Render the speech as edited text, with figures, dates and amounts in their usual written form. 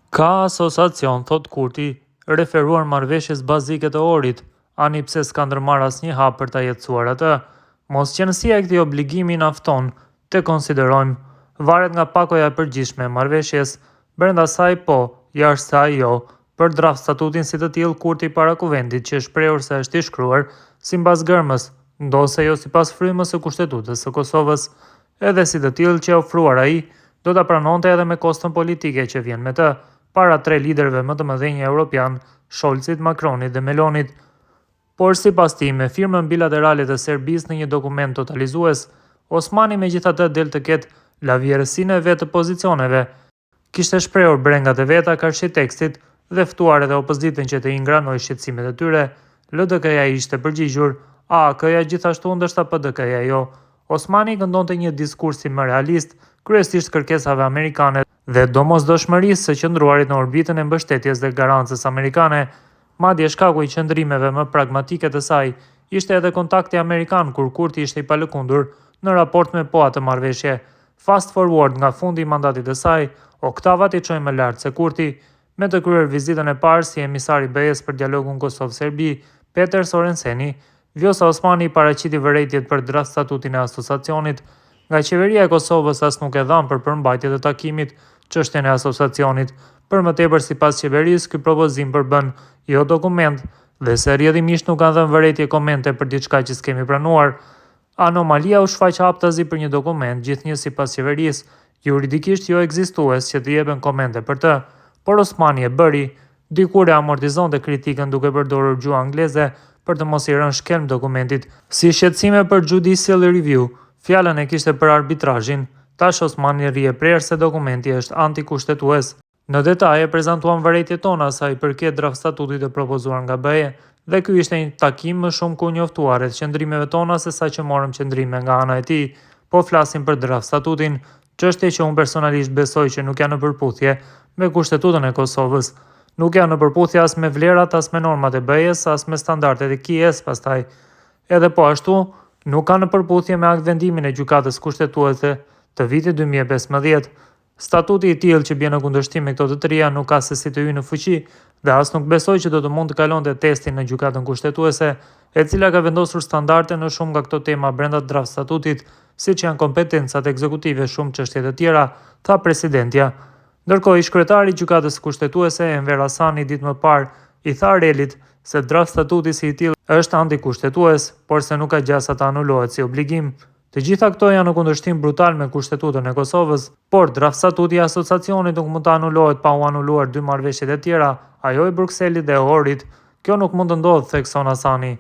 Ka asociacion, thot Kurti, referuar marrëveshjes bazike të orit, ani pse s'ka ndërmarrë asnjë hap për ta jetësuar atë. Mosqenësia e këtij obligimi na fton të konsiderojmë, varet nga pakoja e përgjithshme e marrëveshjes, brenda saj po, jashtë saj jo. Për draft statutin si të tillë, Kurti para kuvendit që shprehur se është i shkruar sipas gërmës, ndose jo sipas frymës së Kushtetutës së Kosovës, edhe si të tillë që ofruar ai, do ta pranonte edhe me kostën politike që vjen me të, para 3 liderëve më të mëdhenj evropian, Scholzit, Macronit dhe Melonit. Por sipas tij, me firmën bilaterale të Serbisë në një dokument totalizues, Osmani megjithatë del të ketë lavjerësinë e vet të pozicioneve. Kishte shprehur brengat e veta karshi tekstit dhe ftuar edhe opozitën që të ingranoj shqetësimet e tyre. LDK-ja ishte përgjigjur, AK-ja gjithashtu, ndërsa PDK-ja jo. Osmani këndonte një diskursi më realist, kryesisht kërkesave amerikane dhe domosdoshmërisë së qëndruarit në orbitën e mbështetjes dhe garancës amerikane. Madje shkaku i qëndrimeve më pragmatike të saj ishte edhe kontakti amerikan, kur Kurti ishte i palëkundur në raport me po atë marrëveshje. Fast forward nga fundi i mandatit të saj, oktavat i çojnë më lart se Kurti, me të kryer vizitën e parë si emisar i BE-s për dialogun Kosovë-Serbi, Peter Sorenseni, Vjosa Osmani paraqiti vërejtjet për draft statutin e asociacionit. Nga qeveria e Kosovës as nuk e dhan për përmbajtje të takimit çështjen e asociacionit. Për më tepër, sipas qeverisë, ky propozim përbën jo dokument dhe se rrjedhimisht nuk kanë dhënë vërejtje komente për diçka që s'kemi pranuar. Anomalia u shfaq haptazi për një dokument, gjithnjë sipas qeverisë, juridikisht jo ekzistues që të jepen komente për të, por Osmani e bëri, dikur e amortizonte kritikën duke përdorur gjuhë angleze për të mos i rënë shkelm dokumentit, si shqetësime për judicial review. Fjalën e kishte për arbitrazhin. Tash Osmani rri e prerë se dokumenti është antikushtetues. Në detaje prezantuan vërejtjet tona sa i përket draft statutit të propozuar nga BE, dhe ky ishte një takim më shumë ku njoftuar rreth qëndrimeve tona se sa që morëm qëndrime nga ana e tij. Po flasim për draft statutin, çështje që unë personalisht besoj që nuk janë në përputhje me Kushtetutën e Kosovës. Nuk janë në përputhje as me vlerat, as me normat e BE-s, as me standardet e KiES pastaj. Edhe po ashtu, nuk ka në përputhje me aktvendimin e gjykatës kushtetuese të vitit 2015. Statuti i tillë që bie në kundërshtim me këto të trija nuk ka se si të hyjë në fuqi dhe as nuk besoj që do të mund të kalonte testin në gjykatën kushtetuese, e cila ka vendosur standarde në shumë nga këto tema brenda draft statutit, siç janë kompetencat ekzekutive, shumë çështje të tjera, tha presidentja. Ndërkohë, ish kryetari i gjykatës kushtetuese, Enver Hasani, ditë më parë i tha Relit se draft statuti si i tillë është antikushtetues, por se nuk ka gjasa ta anulohet si obligim. Të gjitha këto janë në kundërshtim brutal me Kushtetutën e Kosovës, por draft statuti i asociacionit nuk mund të anulohet pa u anuluar 2 marrëveshjet e tjera, ajo e Brukselit dhe e Ohrit. Kjo nuk mund të ndodhë, thekson Hasani.